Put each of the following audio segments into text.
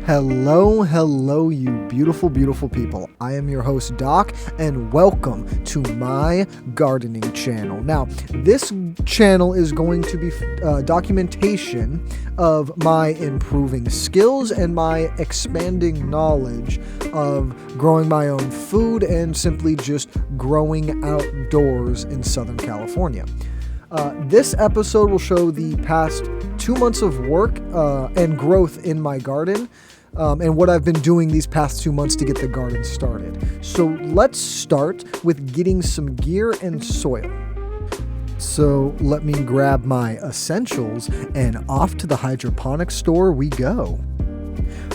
Hello, you beautiful, beautiful people. I am your host, Doc, and welcome to my gardening channel. Now, this channel is going to be documentation of my improving skills and my expanding knowledge of growing my own food and simply just growing outdoors in Southern California. This episode will show the past 2 months of work and growth in my garden. And what I've been doing these past 2 months to get the garden started. So let's start with getting some gear and soil. So let me grab my essentials and off to the hydroponic store we go.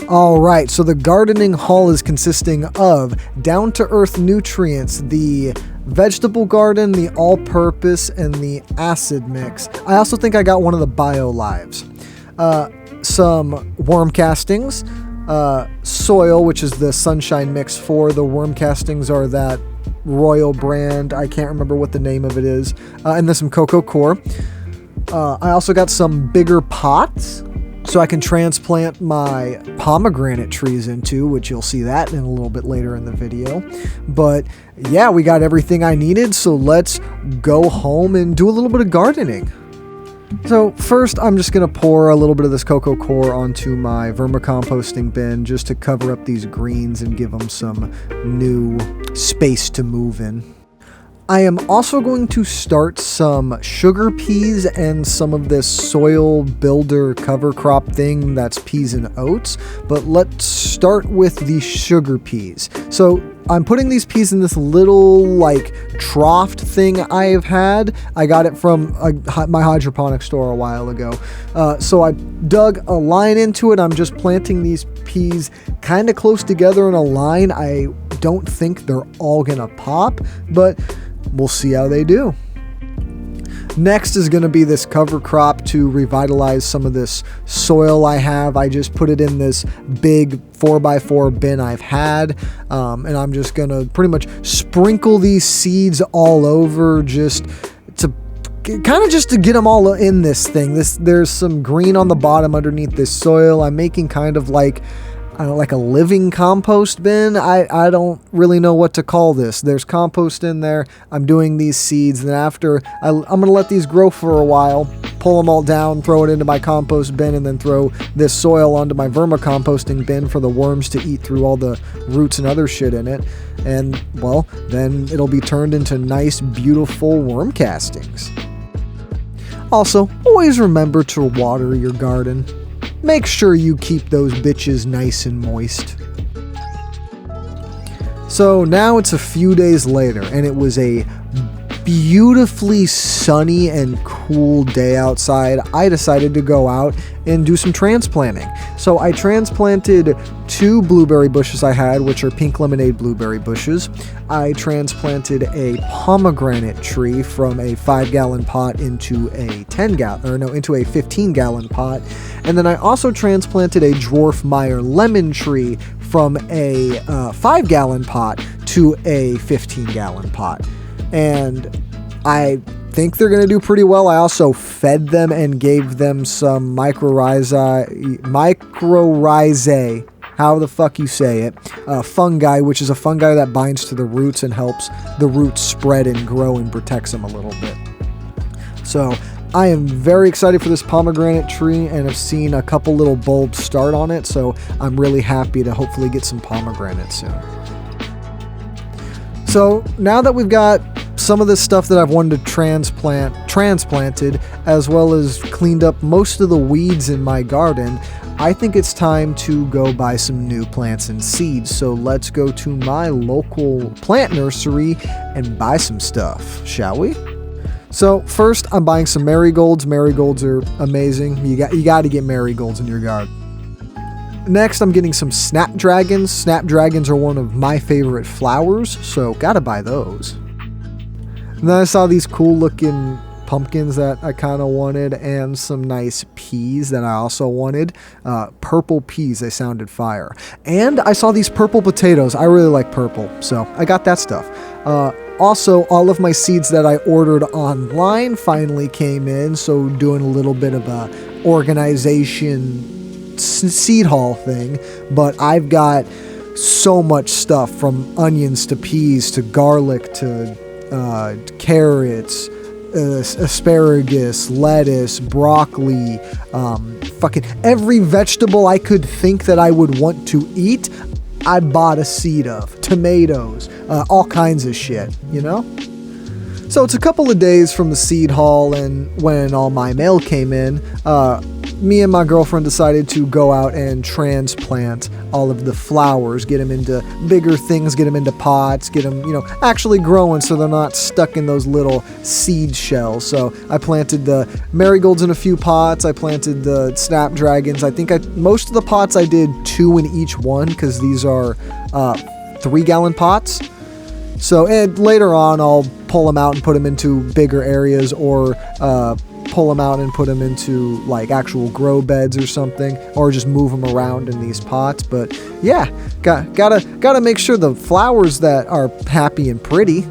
Alright, so the gardening haul is consisting of down-to-earth nutrients, the vegetable garden, the all-purpose, and the acid mix. I also think I got one of the BioLives. Some worm castings, soil, which is the Sunshine Mix 4. The worm castings are that Royal brand. I can't remember what the name of it is. And then some cocoa core. I also got some bigger pots so I can transplant my pomegranate trees into, which you'll see that in a little bit later in the video. But yeah, we got everything I needed, so let's go home and do a little bit of gardening. So first, I'm just going to pour a little bit of this cocoa core onto my vermicomposting bin just to cover up these greens and give them some new space to move in. I am also going to start some sugar peas and some of this soil builder cover crop thing that's peas and oats, but let's start with the sugar peas. So I'm putting these peas in this little trough thing I've had. I got it from my hydroponic store a while ago. So I dug a line into it. I'm just planting these peas kind of close together in a line. I don't think they're all gonna pop, but we'll see how they do. Next is going to be this cover crop to revitalize some of this soil I have. I just put it in this big 4x4 bin I've had, and I'm just going to pretty much sprinkle these seeds all over just to get them all in this thing. There's some green on the bottom underneath this soil. I'm making kind of like a living compost bin. I don't really know what to call this. There's compost in there. I'm doing these seeds, and after I'm going to let these grow for a while, pull them all down, throw it into my compost bin, and then throw this soil onto my vermicomposting bin for the worms to eat through all the roots and other shit in it. And, well, then it'll be turned into nice, beautiful worm castings. Also, always remember to water your garden. Make sure you keep those bitches nice and moist. So now it's a few days later, and it was a beautifully sunny and cool day outside. I decided to go out and do some transplanting. So I transplanted 2 blueberry bushes I had, which are pink lemonade blueberry bushes. I transplanted a pomegranate tree from a 5-gallon pot into a 15-gallon pot. And then I also transplanted a dwarf Meyer lemon tree from a 5-gallon pot to a 15-gallon pot. And I think they're going to do pretty well. I also fed them and gave them some mycorrhizae, how the fuck you say it, fungi, which is a fungi that binds to the roots and helps the roots spread and grow and protects them a little bit. So I am very excited for this pomegranate tree and have seen a couple little bulbs start on it, so I'm really happy to hopefully get some pomegranates soon. So now that we've got some of this stuff that I've wanted to transplanted, as well as cleaned up most of the weeds in my garden, I think it's time to go buy some new plants and seeds. So let's go to my local plant nursery and buy some stuff, shall we? So first, I'm buying some marigolds. Marigolds are amazing. You got to get marigolds in your garden. Next, I'm getting some snapdragons. Snapdragons are one of my favorite flowers, so gotta buy those. And then I saw these cool looking pumpkins that I kind of wanted, and some nice peas that I also wanted. Purple peas, they sounded fire. And I saw these purple potatoes. I really like purple, so I got that stuff. Also, all of my seeds that I ordered online finally came in, so doing a little bit of a organization seed haul thing, but I've got so much stuff from onions to peas to garlic to carrots, asparagus, lettuce, broccoli, fucking every vegetable I could think that I would want to eat, I bought a seed of. Tomatoes, all kinds of shit, you know? So it's a couple of days from the seed haul, and when all my mail came in, me and my girlfriend decided to go out and transplant all of the flowers, get them into bigger things, get them into pots, get them, actually growing so they're not stuck in those little seed shells. So I planted the marigolds in a few pots. I planted the snapdragons. I think most of the pots I did 2 in each one because these are 3-gallon pots. So later on I'll pull them out and put them into bigger areas, or pull them out and put them into like actual grow beds or something, or just move them around in these pots. But yeah, gotta make sure the flowers that are happy and pretty.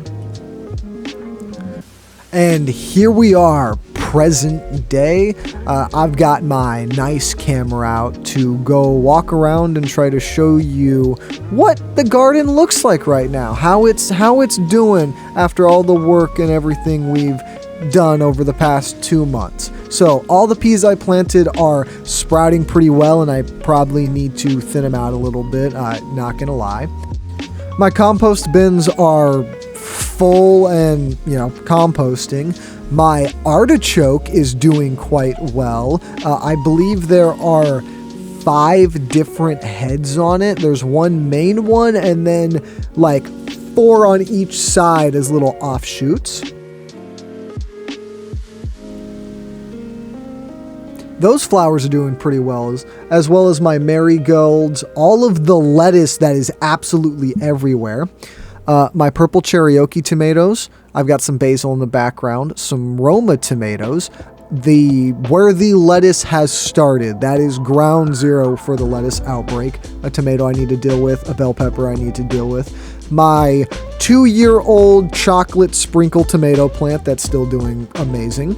And here we are, present day. I've got my nice camera out to go walk around and try to show you what the garden looks like right now, how it's doing after all the work and everything we've done over the past 2 months. So all the peas I planted are sprouting pretty well, and I probably need to thin them out a little bit, not gonna lie. My compost bins are full and, composting. My artichoke is doing quite well. I believe there are 5 different heads on it. There's one main one, and then like 4 on each side as little offshoots. Those flowers are doing pretty well, as well as my marigolds, all of the lettuce that is absolutely everywhere. My purple cherokee tomatoes, I've got some basil in the background, some Roma tomatoes. Where the lettuce has started, that is ground zero for the lettuce outbreak. A tomato I need to deal with, a bell pepper I need to deal with. My 2-year-old chocolate sprinkle tomato plant that's still doing amazing.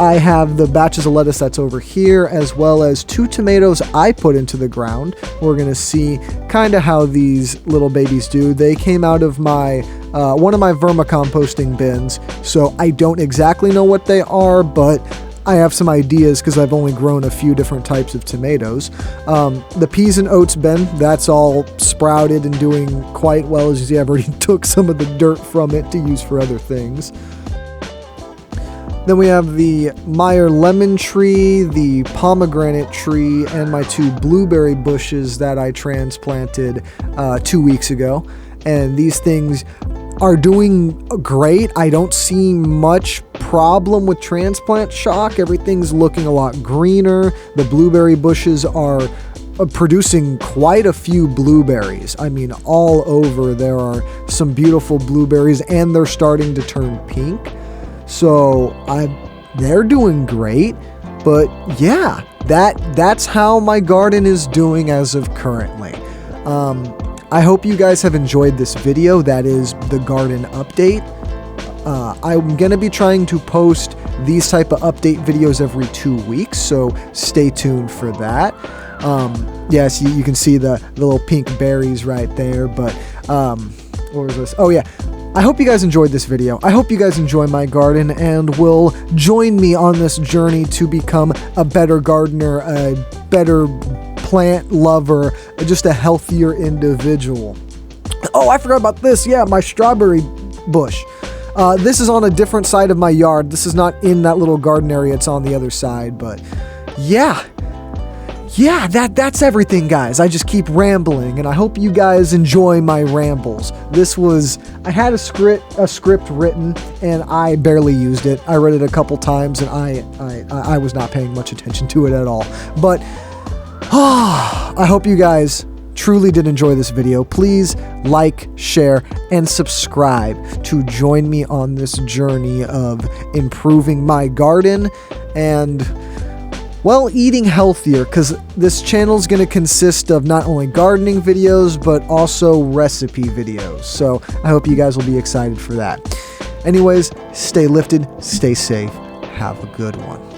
I have the batches of lettuce that's over here, as well as 2 tomatoes I put into the ground. We're going to see kind of how these little babies do. They came out of my one of my vermicomposting bins, so I don't exactly know what they are, but I have some ideas because I've only grown a few different types of tomatoes. The peas and oats bin, that's all sprouted and doing quite well. As you see, I've already took some of the dirt from it to use for other things. Then we have the Meyer lemon tree, the pomegranate tree, and my 2 blueberry bushes that I transplanted 2 weeks ago. And these things are doing great. I don't see much problem with transplant shock. Everything's looking a lot greener. The blueberry bushes are producing quite a few blueberries. I mean, all over there are some beautiful blueberries, and they're starting to turn pink. So they're doing great. But yeah, that's how my garden is doing as of currently. I hope you guys have enjoyed this video. That is the garden update. I'm going to be trying to post these type of update videos every 2 weeks, so stay tuned for that. Yes, you can see the little pink berries right there, but what was this? Oh yeah. I hope you guys enjoyed this video. I hope you guys enjoy my garden and will join me on this journey to become a better gardener, a better plant lover, just a healthier individual. Oh, I forgot about this. Yeah, my strawberry bush. This is on a different side of my yard. This is not in that little garden area. It's on the other side, but yeah, that's everything, guys. I just keep rambling, and I hope you guys enjoy my rambles. I had a script written, and I barely used it. I read it a couple times, and I was not paying much attention to it at all. But I hope you guys truly did enjoy this video. Please like, share, and subscribe to join me on this journey of improving my garden and, well, eating healthier, because this channel is going to consist of not only gardening videos, but also recipe videos. So I hope you guys will be excited for that. Anyways, stay lifted, stay safe, have a good one.